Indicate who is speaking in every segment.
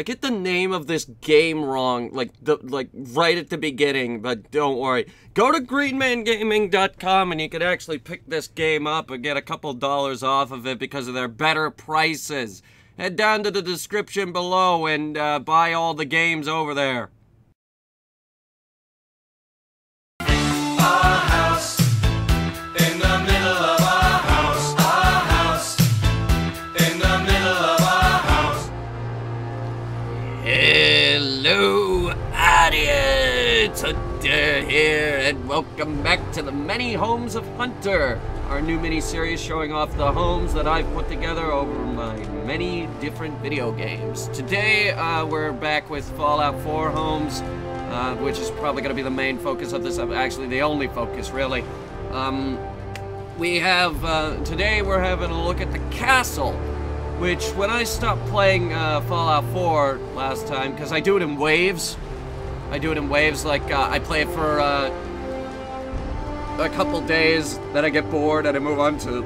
Speaker 1: I get the name of this game wrong, like right at the beginning, but don't worry. Go to greenmangaming.com and you can actually pick this game up and get a couple dollars off of it because of their better prices. Head down to the description below and buy all the games over there. Hello, audience! Hunter here, and welcome back to the Many Homes of Hunter, our new mini-series showing off the homes that I've put together over my many different video games. Today, we're back with Fallout 4 homes, which is probably going to be the main focus of this, actually the only focus, really. Today we're having a look at the castle, which, when I stopped playing Fallout 4 last time, because I do it in waves. Like, I play it for a couple days, then I get bored and I move on to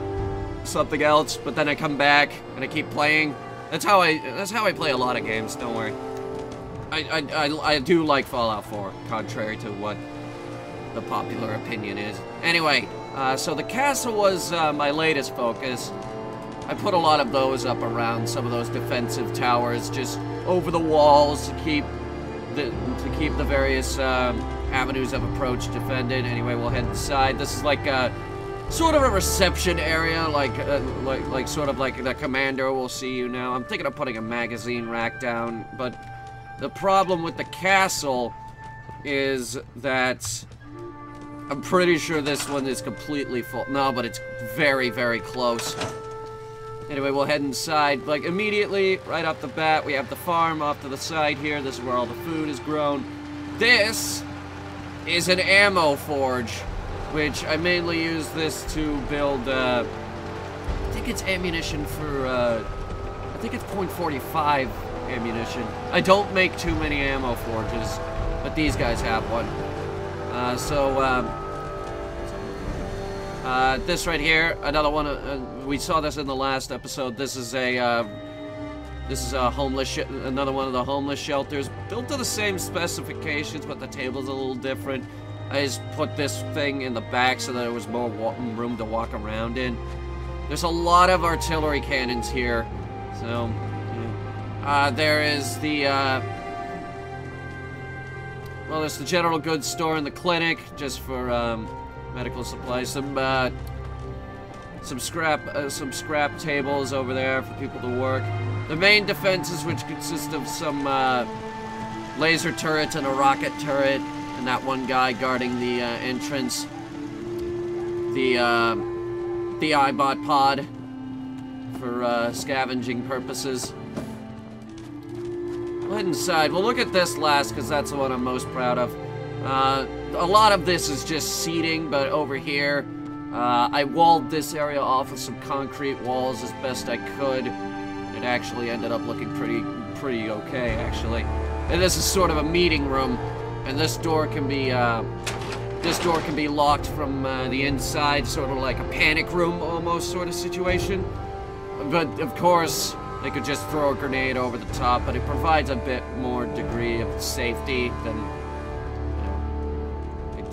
Speaker 1: something else, but then I come back and I keep playing. That's how I play a lot of games, don't worry. I do like Fallout 4, contrary to what the popular opinion is. Anyway, so the castle was my latest focus. I put a lot of those up around some of those defensive towers, just over the walls to keep the various avenues of approach defended. Anyway, we'll head inside. This is like a sort of a reception area, like sort of like the commander will see you now. I'm thinking of putting a magazine rack down, but the problem with the castle is that I'm pretty sure this one is completely full. No, but it's very, very close. Anyway, we'll head inside. Like, immediately, right off the bat, we have the farm off to the side here. This is where all the food is grown. This is an ammo forge, which I mainly use this to build, I think it's ammunition for, I think it's .45 ammunition. I don't make too many ammo forges, but these guys have one. This right here, another one. We saw this in the last episode. This is a another one of the homeless shelters, built to the same specifications, but the table's a little different. I just put this thing in the back so that there was more room to walk around in. There's a lot of artillery cannons here, so there is the well, there's the general goods store and the clinic, just for medical supplies. Some scrap tables over there for people to work. The main defenses, which consist of some laser turrets and a rocket turret, and that one guy guarding the entrance. The iBot pod for scavenging purposes. We'll head inside. We'll look at this last because that's the one I'm most proud of. A lot of this is just seating, but over here, I walled this area off with some concrete walls as best I could. It actually ended up looking pretty okay, actually. And this is sort of a meeting room, and this door can be locked from the inside, sort of like a panic room almost sort of situation. But of course, they could just throw a grenade over the top, but it provides a bit more degree of safety than.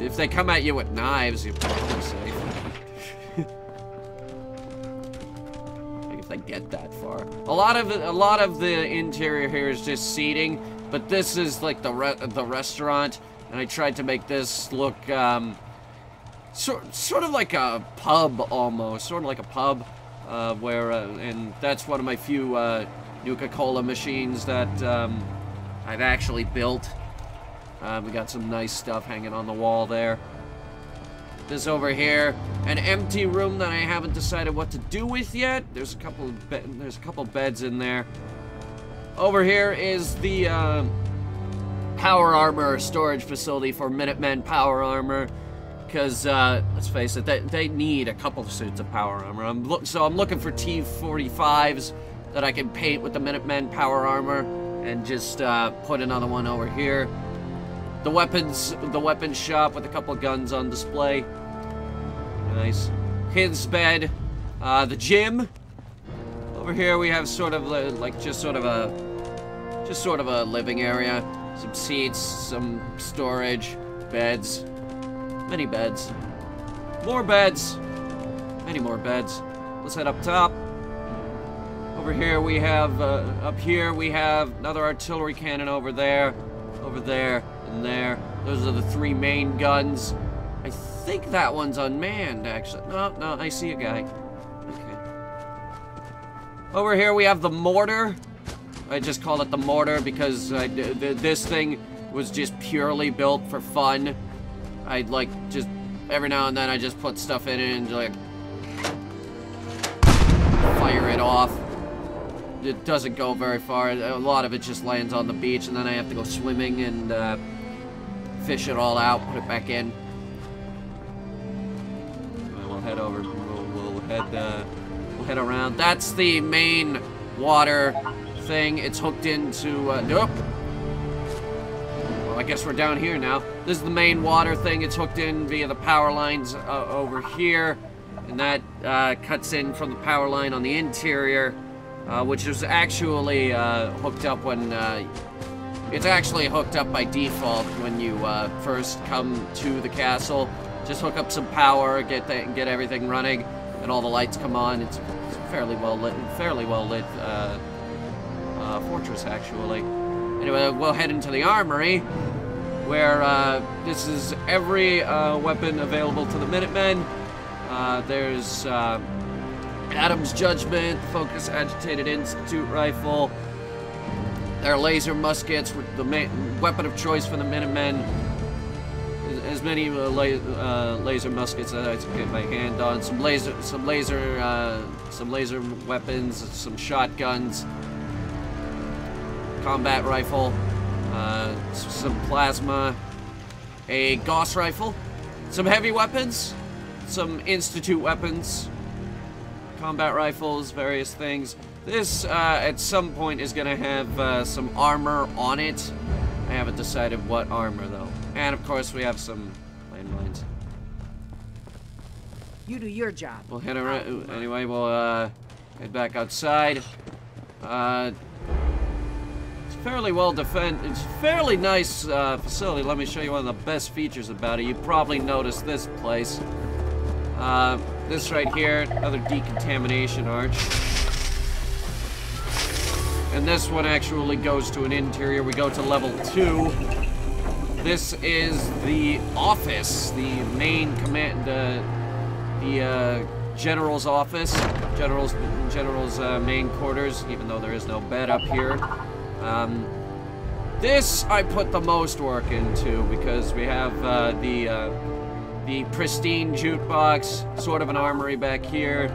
Speaker 1: If they come at you with knives, you're probably safe. If they get that far. A lot of the interior here is just seating, but this is like the restaurant, and I tried to make this look sort of like a pub almost, sort of like a pub, and that's one of my few Nuka-Cola machines that I've actually built. We got some nice stuff hanging on the wall there. This over here, an empty room that I haven't decided what to do with yet. There's a couple beds in there. Over here is the power armor storage facility for Minutemen power armor, because let's face it, they need a couple of suits of power armor. So I'm looking for T-45s that I can paint with the Minutemen power armor, and just put another one over here. The weapons shop with a couple guns on display. Nice. His bed. The gym. Over here we have sort of like just sort of a Just sort of a living area. Some seats, some storage, beds. Many beds. More beds. Many more beds. Let's head up top. Over here we have, up here we have another artillery cannon over there, and there. Those are the 3 main guns. I think that one's unmanned, actually. No, I see a guy. Okay. Over here we have the mortar. I just call it the mortar because this thing was just purely built for fun. I'd like just every now and then I just put stuff in it and like fire it off. It doesn't go very far. A lot of it just lands on the beach, and then I have to go swimming and fish it all out, put it back in. We'll head over. We'll head around. That's the main water thing. It's hooked into. Nope. Well, I guess we're down here now. This is the main water thing. It's hooked in via the power lines over here, and that cuts in from the power line on the interior, which is actually hooked up when. It's actually hooked up by default when you first come to the castle. Just hook up some power, get everything running, and all the lights come on. It's fairly well lit fortress, actually. Anyway, we'll head into the armory, where this is every weapon available to the Minutemen. There's Adam's Judgment, Focus Agitated Institute Rifle. Their laser muskets, the weapon of choice for the Minutemen. As many laser muskets as I can get my hand on. Some laser weapons, some shotguns, combat rifle, some plasma, a Gauss rifle, some heavy weapons, some Institute weapons, combat rifles, various things. This, at some point, is going to have some armor on it. I haven't decided what armor, though. And, of course, we have some landmines.
Speaker 2: You do your job.
Speaker 1: We'll head around. Anyway, we'll head back outside. It's fairly well defended. It's a fairly nice facility. Let me show you one of the best features about it. You probably noticed this place. This right here, another decontamination arch. And this one actually goes to an interior. We go to level 2. This is the office, the main command, the general's office, general's main quarters, even though there is no bed up here. This I put the most work into because we have the pristine jukebox, sort of an armory back here,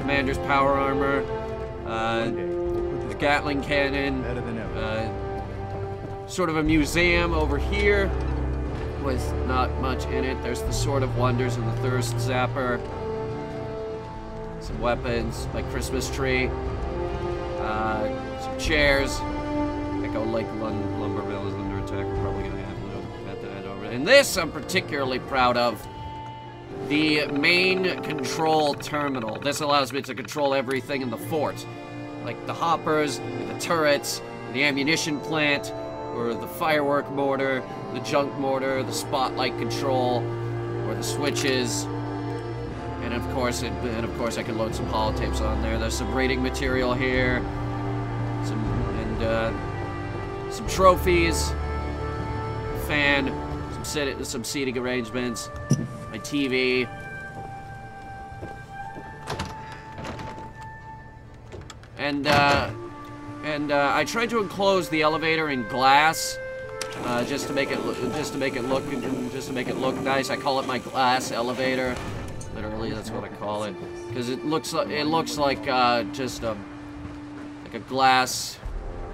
Speaker 1: commander's power armor, the Gatling cannon, sort of a museum over here with not much in it. There's the Sword of Wonders and the Thirst Zapper, some weapons like Christmas tree, some chairs. Echo Lake Lumberville is under attack. We're probably gonna have to head over. And this I'm particularly proud of. The main control terminal. This allows me to control everything in the fort. Like the hoppers, the turrets, the ammunition plant, or the firework mortar, the junk mortar, the spotlight control, or the switches. And of course I can load some holotapes on there. There's some rating material here. Some trophies, fan, some seating arrangements, my TV. And I tried to enclose the elevator in glass, just to make it look nice. I call it my glass elevator. Literally, that's what I call it, because it looks like just a glass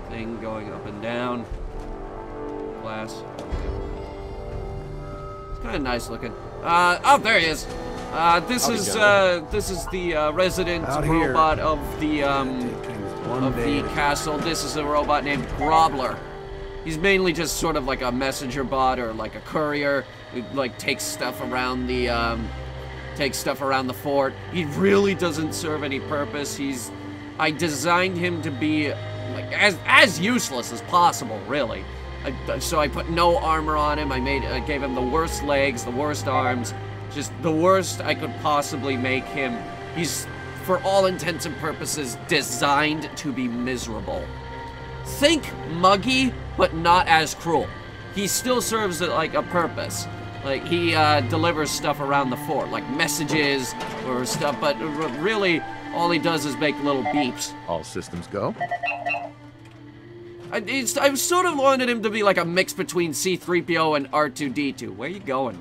Speaker 1: thing going up and down. Glass. It's kind of nice looking. Oh, there he is. This is the resident robot of the castle. This is a robot named Grobbler. He's mainly just sort of like a messenger bot or like a courier who like takes stuff around the fort. He really doesn't serve any purpose. I designed him to be like, as useless as possible, really. So I put no armor on him. I gave him the worst legs, the worst arms, just the worst I could possibly make him. He's, for all intents and purposes, designed to be miserable. Think Muggy, but not as cruel. He still serves like a purpose. Like, he delivers stuff around the fort, like messages or stuff, but really, all he does is make little beeps.
Speaker 2: All systems go.
Speaker 1: I sort of wanted him to be like a mix between C-3PO and R2-D2. Where you going?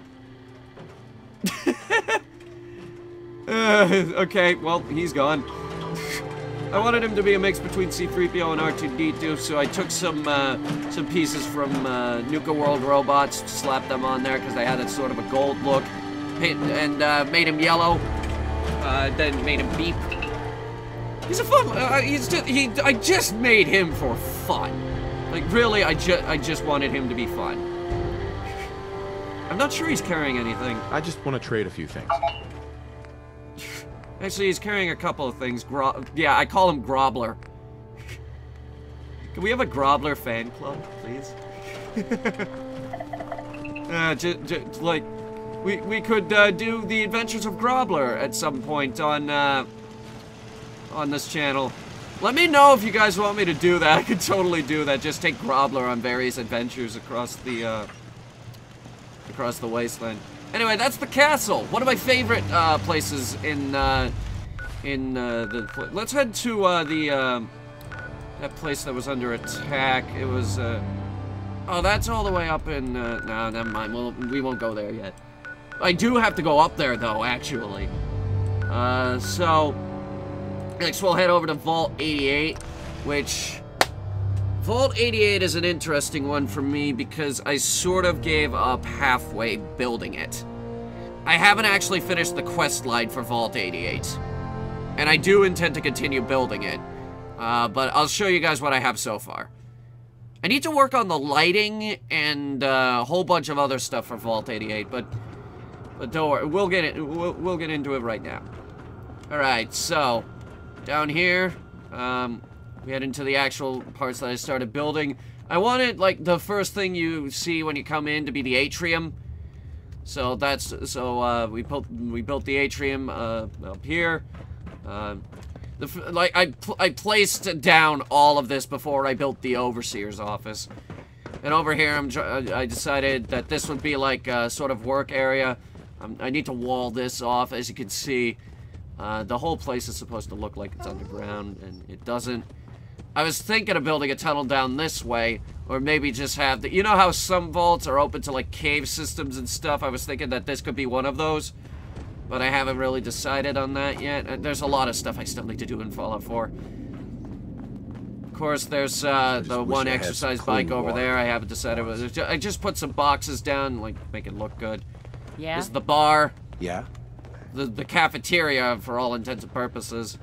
Speaker 1: Okay, well, he's gone. I wanted him to be a mix between C-3PO and R2-D2, so I took some pieces from Nuka World Robots, slapped them on there because they had a sort of a gold look, and made him yellow, then made him beep. He's a fun, I just made him for fun. Like, really, I just wanted him to be fun. I'm not sure he's carrying anything.
Speaker 2: I just want to trade a few things.
Speaker 1: Actually, he's carrying a couple of things. Yeah, I call him Grobler. Can we have a Grobler fan club, please? Like, we could do the Adventures of Grobler at some point on this channel. Let me know if you guys want me to do that. I could totally do that. Just take Grobler on various adventures across the wasteland. Anyway, that's the castle. One of my favorite places in the. Let's head to that place that was under attack. It was. Oh, that's all the way up in. No, never mind. We won't go there yet. I do have to go up there though, actually. So next we'll head over to Vault 88, which. Vault 88 is an interesting one for me because I sort of gave up halfway building it. I haven't actually finished the quest line for Vault 88, and I do intend to continue building it, but I'll show you guys what I have so far. I need to work on the lighting and a whole bunch of other stuff for Vault 88, but don't worry, we'll get into it right now. All right, so down here, we head into the actual parts that I started building. I wanted, like, the first thing you see when you come in to be the atrium. So we built the atrium up here. I placed down all of this before I built the overseer's office. And over here, I decided that this would be like a sort of work area. I need to wall this off, as you can see. The whole place is supposed to look like it's underground, and it doesn't. I was thinking of building a tunnel down this way, or maybe just have the, you know how some vaults are open to like cave systems and stuff? I was thinking that this could be one of those, but I haven't really decided on that yet. There's a lot of stuff I still need to do in Fallout 4. Of course, there's the one exercise bike over there. I haven't decided whether I just put some boxes down, like make it look good.
Speaker 3: Yeah.
Speaker 1: This is the bar.
Speaker 2: Yeah.
Speaker 1: The cafeteria for all intents and purposes.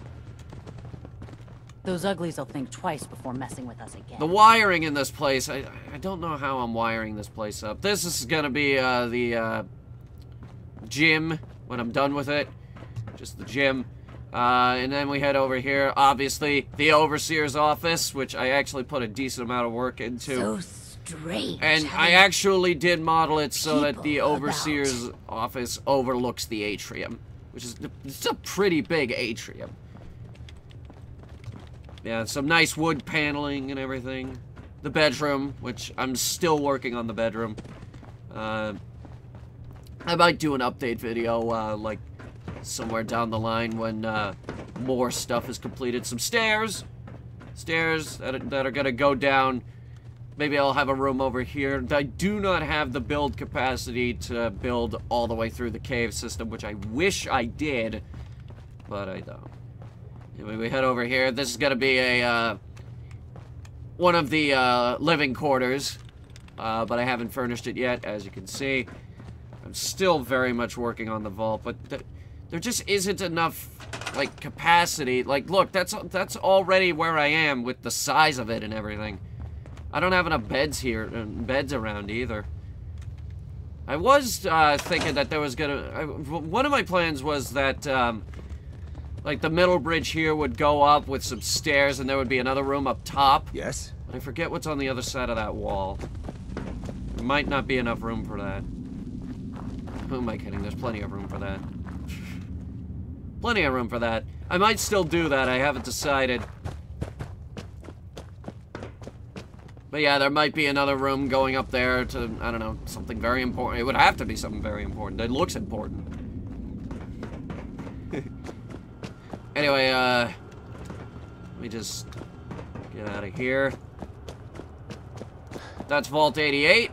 Speaker 3: Those uglies will think twice before messing with us again.
Speaker 1: The wiring in this place, I don't know how I'm wiring this place up. This is gonna be the gym when I'm done with it. Just the gym. And then we head over here. Obviously, the overseer's office, which I actually put a decent amount of work into.
Speaker 3: So strange.
Speaker 1: And I actually did model it so that the overseer's office overlooks the atrium, which is it's a pretty big atrium. Yeah, some nice wood paneling and everything. The bedroom, which I'm still working on the bedroom. I might do an update video, like, somewhere down the line when, more stuff is completed. Some stairs. Stairs that are gonna go down. Maybe I'll have a room over here. I do not have the build capacity to build all the way through the cave system, which I wish I did, but I don't. Anyway, we head over here. This is gonna be a, one of the, living quarters, but I haven't furnished it yet, as you can see. I'm still very much working on the vault, but there just isn't enough, like, capacity. Like, look, that's already where I am with the size of it and everything. I don't have enough beds here, beds around either. I was, thinking that there was gonna, one of my plans was that, Like, the middle bridge here would go up with some stairs, and there would be another room up top.
Speaker 2: Yes?
Speaker 1: But I forget what's on the other side of that wall. There might not be enough room for that. Who am I kidding? There's plenty of room for that. Plenty of room for that. I might still do that. I haven't decided. But yeah, there might be another room going up there to, I don't know, something very important. It would have to be something very important. It looks important. Anyway, let me just get out of here. That's Vault 88.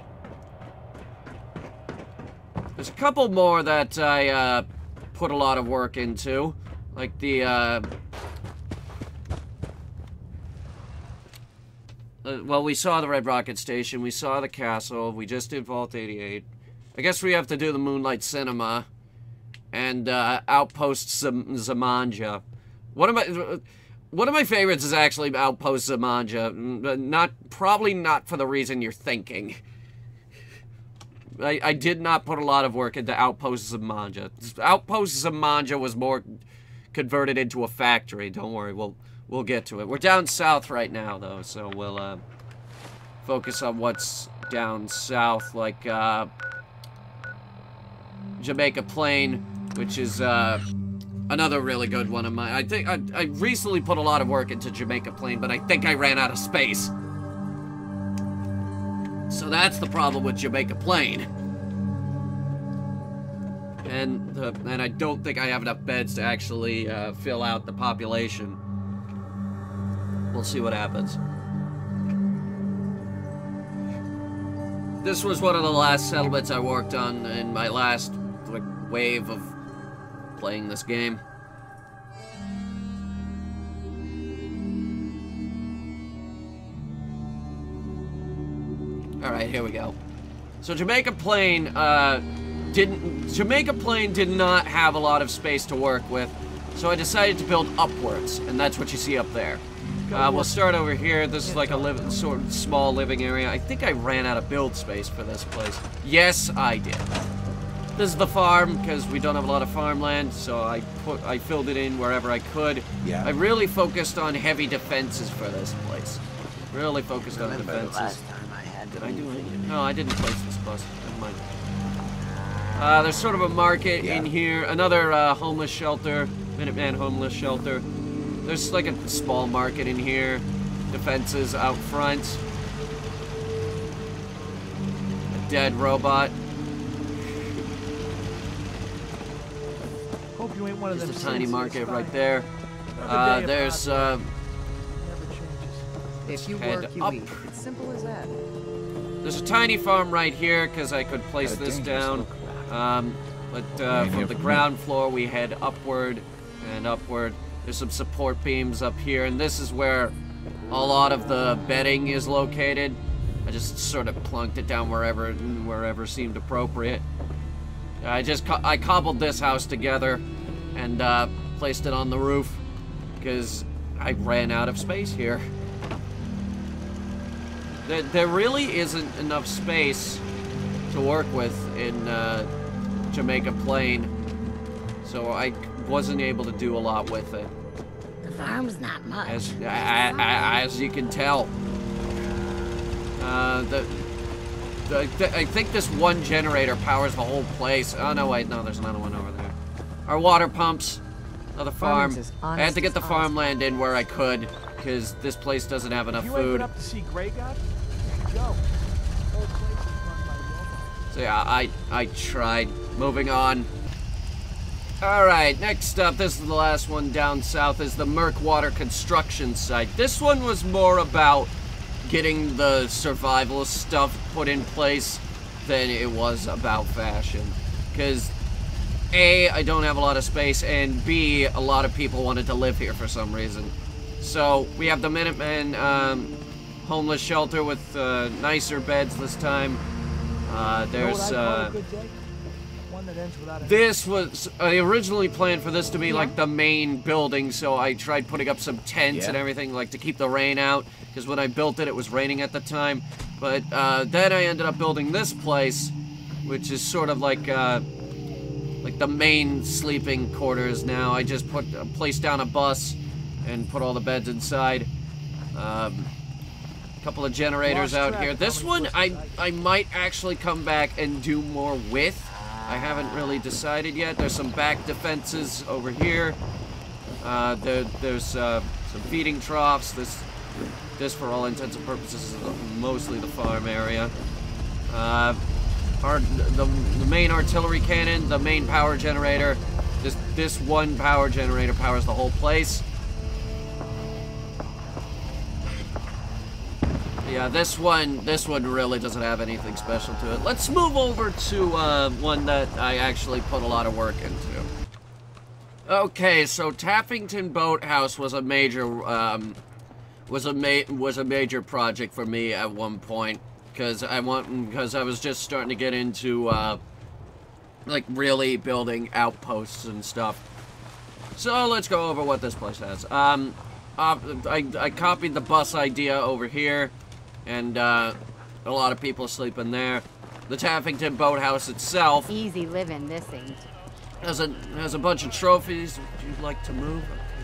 Speaker 1: There's a couple more that I put a lot of work into. Like the, well, we saw the Red Rocket Station, we saw the castle, we just did Vault 88. I guess we have to do the Moonlight Cinema and Outpost Zamanja. One of my favorites is actually Outpost Zamanja. Probably not for the reason you're thinking. I did not put a lot of work into Outpost Zamanja. Outpost Zamanja was more converted into a factory. Don't worry, we'll get to it. We're down south right now, though, so we'll focus on what's down south, like Jamaica Plain, which is another really good one of mine. I think I recently put a lot of work into Jamaica Plain, but I think I ran out of space. So that's the problem with Jamaica Plain. And I don't think I have enough beds to actually fill out the population. We'll see what happens. This was one of the last settlements I worked on in my last wave of playing this game. Alright, here we go. So Jamaica Plain did not have a lot of space to work with, so I decided to build upwards, and that's what you see up there. We'll start over here. This is like a sort of small living area. I think I ran out of build space for this place. Yes, I did. This is the farm, because we don't have a lot of farmland, so I filled it in wherever I could. Yeah. I really focused on heavy defenses for this place. Really focused on defenses. Did I do anything? No, I didn't place this bus. Never mind. There's sort of a market in here. Another homeless shelter. Minuteman homeless shelter. There's like a small market in here. Defenses out front. A dead robot.
Speaker 4: Hope you ain't one of them.
Speaker 1: There's a tiny market right there. There's
Speaker 5: if you
Speaker 1: head
Speaker 5: work, you
Speaker 1: up.
Speaker 5: eat. It's simple as that.
Speaker 1: There's a tiny farm right here because I could place this down. From the ground floor we head upward and upward. There's some support beams up here, and this is where a lot of the bedding is located. I just sort of plunked it down wherever seemed appropriate. I cobbled this house together and placed it on the roof because I ran out of space here. There really isn't enough space to work with in Jamaica Plain, so I wasn't able to do a lot with it.
Speaker 3: The farm's not much.
Speaker 1: As you can tell. I think this one generator powers the whole place. Oh, no, wait, no, there's another one over there. Our water pumps, another farm. I had to get the farmland in where I could, because this place doesn't have enough food.
Speaker 4: Up to see Grey God? Go.
Speaker 1: So yeah, I tried. Moving on. Alright, next up, this is the last one down south, is the Murkwater construction site. This one was more about getting the survival stuff put in place than it was about fashion. Because A, I don't have a lot of space, and B, a lot of people wanted to live here for some reason. So we have the Minutemen homeless shelter with nicer beds this time. There's this was, I originally planned for this to be like the main building, so I tried putting up some tents and everything, like to keep the rain out, because when I built it, it was raining at the time. But then I ended up building this place, which is sort of like like the main sleeping quarters now. I just placed down a bus and put all the beds inside. Couple of generators out here. This one I might actually come back and do more with. I haven't really decided yet. There's some back defenses over here. There's some feeding troughs. This for all intents and purposes is mostly the farm area. The main artillery cannon, the main power generator. This one power generator powers the whole place. Yeah, this one really doesn't have anything special to it. Let's move over to one that I actually put a lot of work into. Okay, so Taffington Boathouse was a major major project for me at one point because I was just starting to get into like really building outposts and stuff. So let's go over what this place has. I copied the bus idea over here. And a lot of people sleep in there. The Taffington Boathouse itself
Speaker 3: Easy living, this ain't.
Speaker 1: has a bunch of trophies. Would you like to move?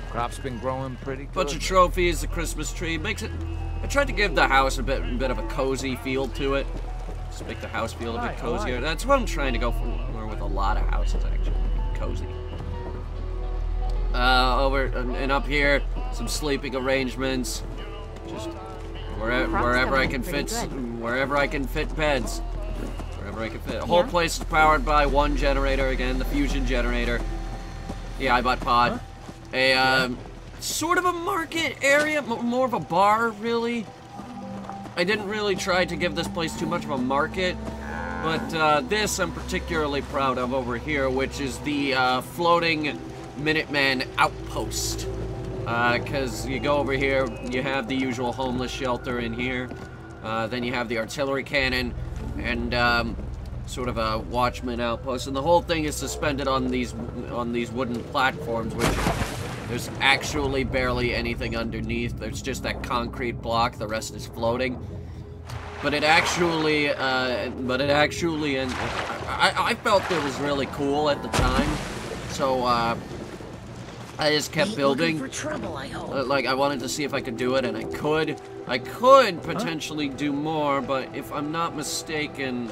Speaker 4: Crop's been growing pretty good.
Speaker 1: Bunch of trophies. The Christmas tree makes it. I tried to give the house a bit of a cozy feel to it. Just make the house feel a bit cozier. That's what I'm trying to go for with a lot of houses, actually. Cozy. Over and up here, some sleeping arrangements. Just. Wherever I can fit beds. Wherever I can fit. The whole place is powered by one generator again, the fusion generator. Yeah, I bought pod. Huh? Sort of a market area, more of a bar, really. I didn't really try to give this place too much of a market, but this I'm particularly proud of over here, which is the floating Minuteman outpost. Because you go over here, you have the usual homeless shelter in here. Then you have the artillery cannon and sort of a watchman outpost. And the whole thing is suspended on these wooden platforms, which there's actually barely anything underneath. There's just that concrete block. The rest is floating. But it actually, and I felt it was really cool at the time. So, I just kept building.
Speaker 3: For trouble, I hope.
Speaker 1: Like, I wanted to see if I could do it, and I could. I could potentially do more, but if I'm not mistaken...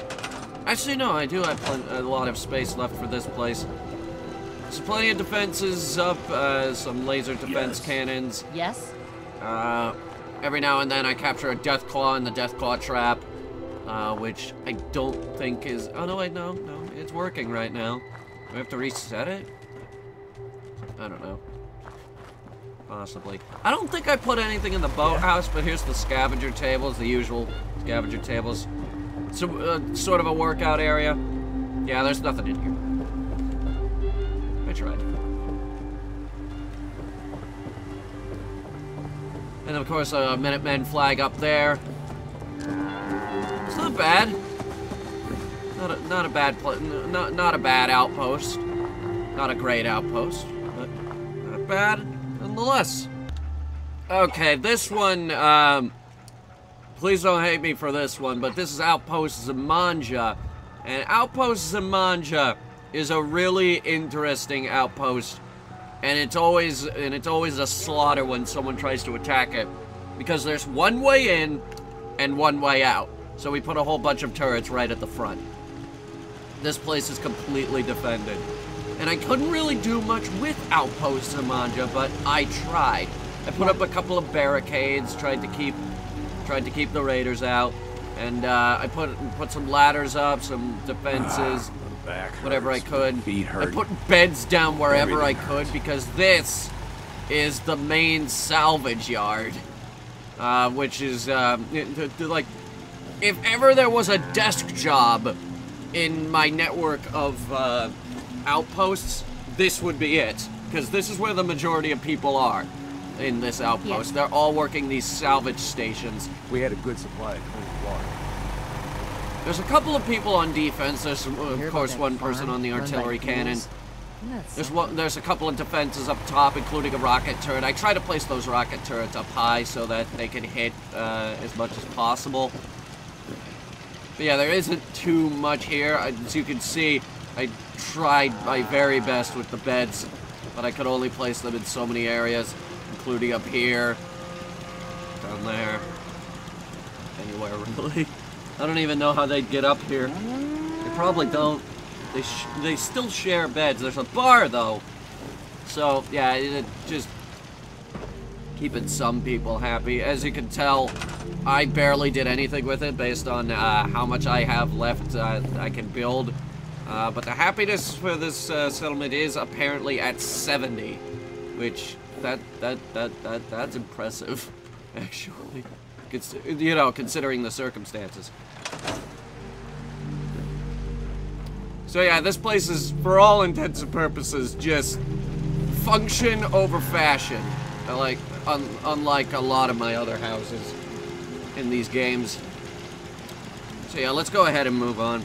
Speaker 1: Actually, no, I do have a lot of space left for this place. There's plenty of defenses up, some laser defense cannons.
Speaker 3: Yes?
Speaker 1: Every now and then I capture a Deathclaw in the Deathclaw trap, which I don't think is... Oh, no, wait, no, it's working right now. Do I have to reset it? I don't know. Possibly. I don't think I put anything in the boathouse, but here's the scavenger tables, the usual scavenger tables. So, sort of a workout area. Yeah, there's nothing in here. I tried. And of course, a Minutemen flag up there. It's not bad. Not a bad not a bad outpost. Not a great outpost. Bad nonetheless. Okay, this one, please don't hate me for this one, but this is Outpost Zamanja. And Outpost Zamanja is a really interesting outpost. And it's always a slaughter when someone tries to attack it. Because there's one way in and one way out. So we put a whole bunch of turrets right at the front. This place is completely defended. And I couldn't really do much with Outpost Zamanja, but I tried. I put up a couple of barricades, tried to keep the raiders out, and I put some ladders up, some defenses, whatever I could. I put beds down wherever I could because this is the main salvage yard, which is like if ever there was a desk job in my network of outposts, this would be it, because this is where the majority of people are in this outpost.
Speaker 3: Yeah.
Speaker 1: They're all working these salvage stations.
Speaker 4: We had a good supply of clean water.
Speaker 1: There's a couple of people on defense. There's of course one person on the artillery cannon. There's a couple of defenses up top, including a rocket turret. I try to place those rocket turrets up high so that they can hit as much as possible. But yeah, there isn't too much here. As you can see, I tried my very best with the beds, but I could only place them in so many areas, including up here, down there, anywhere really. I don't even know how they'd get up here. They probably don't. They still share beds. There's a bar though, so yeah, it just keeping some people happy. As you can tell, I barely did anything with it based on how much I have left I can build. But the happiness for this settlement is apparently at 70, which that's impressive, actually. You know, considering the circumstances. So yeah, this place is, for all intents and purposes, just function over fashion. Like, unlike a lot of my other houses in these games. So yeah, let's go ahead and move on.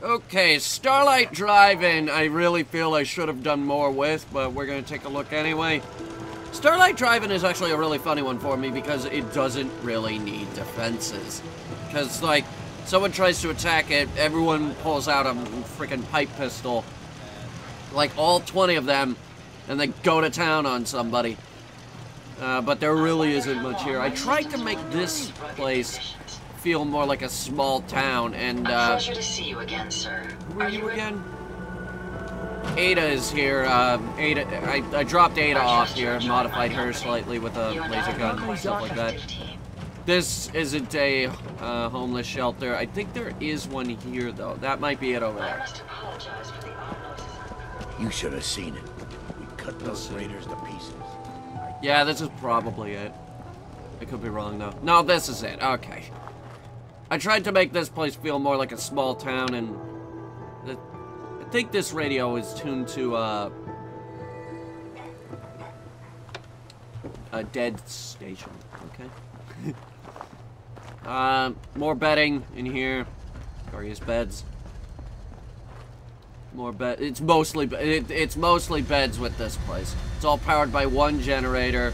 Speaker 1: Okay, Starlight Drive-In, I really feel I should have done more with, but we're gonna take a look anyway. Starlight Drive-In is actually a really funny one for me because it doesn't really need defenses. Because, like, someone tries to attack it, everyone pulls out a freaking pipe pistol. Like, all 20 of them, and they go to town on somebody. But there really isn't much here. I tried to make this place feel more like a small town, and,
Speaker 6: a pleasure to see you again, sir.
Speaker 1: Who are you again? Ada is here. Ada, I dropped Ada off here, modified her slightly with a laser gun and stuff like that. This isn't a homeless shelter. I think there is one here, though. That might be it over there.
Speaker 7: You should have seen it. We cut those raiders to pieces.
Speaker 1: Yeah, this is probably it. I could be wrong, though. No, this is it. Okay. I tried to make this place feel more like a small town, and I think this radio is tuned to a dead station. Okay. More bedding in here. Various beds. More bed. It's mostly beds with this place. It's all powered by one generator.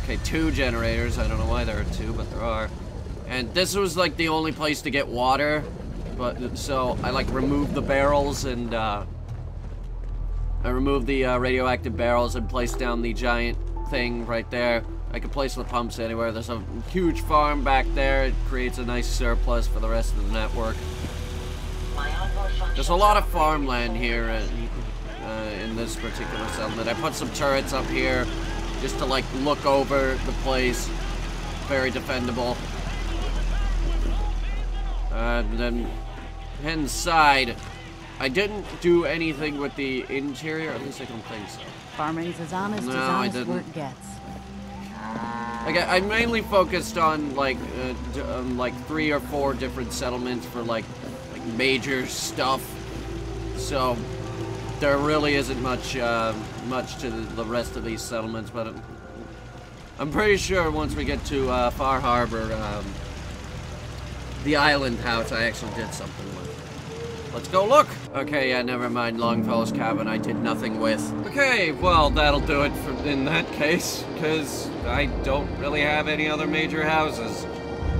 Speaker 1: Okay, 2 generators. I don't know why there are 2, but there are. And this was like the only place to get water. But so I like removed the barrels and I removed the radioactive barrels and placed down the giant thing right there. I could place the pumps anywhere. There's a huge farm back there. It creates a nice surplus for the rest of the network. There's a lot of farmland here in this particular settlement. I put some turrets up here just to like look over the place. Very defendable. And then inside, I didn't do anything with the interior. At least I don't think so.
Speaker 3: Farming's as honest as honest work gets.
Speaker 1: I mainly focused on like 3 or 4 different settlements for like major stuff. So there really isn't much to the rest of these settlements, but I'm pretty sure once we get to Far Harbor, the island house I actually did something with. Let's go look! Okay, yeah, never mind Longfellow's cabin I did nothing with. Okay, well, that'll do it in that case, because I don't really have any other major houses.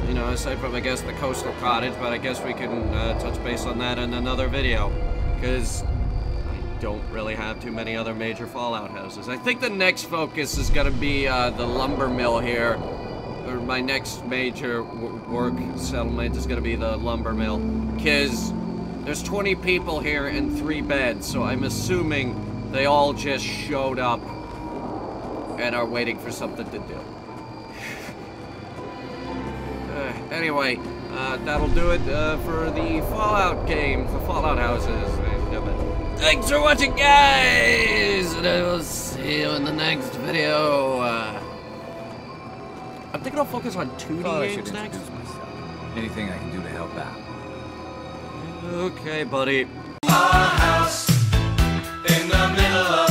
Speaker 1: You know, aside from, I guess, the coastal cottage, but I guess we can touch base on that in another video, because I don't really have too many other major Fallout houses. I think the next focus is going to be the lumber mill here. Or my next major work settlement is going to be the lumber mill, because there's 20 people here and 3 beds, so I'm assuming they all just showed up and are waiting for something to do. Anyway, that'll do it for the Fallout game, the Fallout houses. Thanks for watching, guys, and I will see you in the next video. I'm thinking I'll focus on 2D games next.
Speaker 4: Anything I can do to help out.
Speaker 1: Okay, buddy.
Speaker 8: Our house in the middle of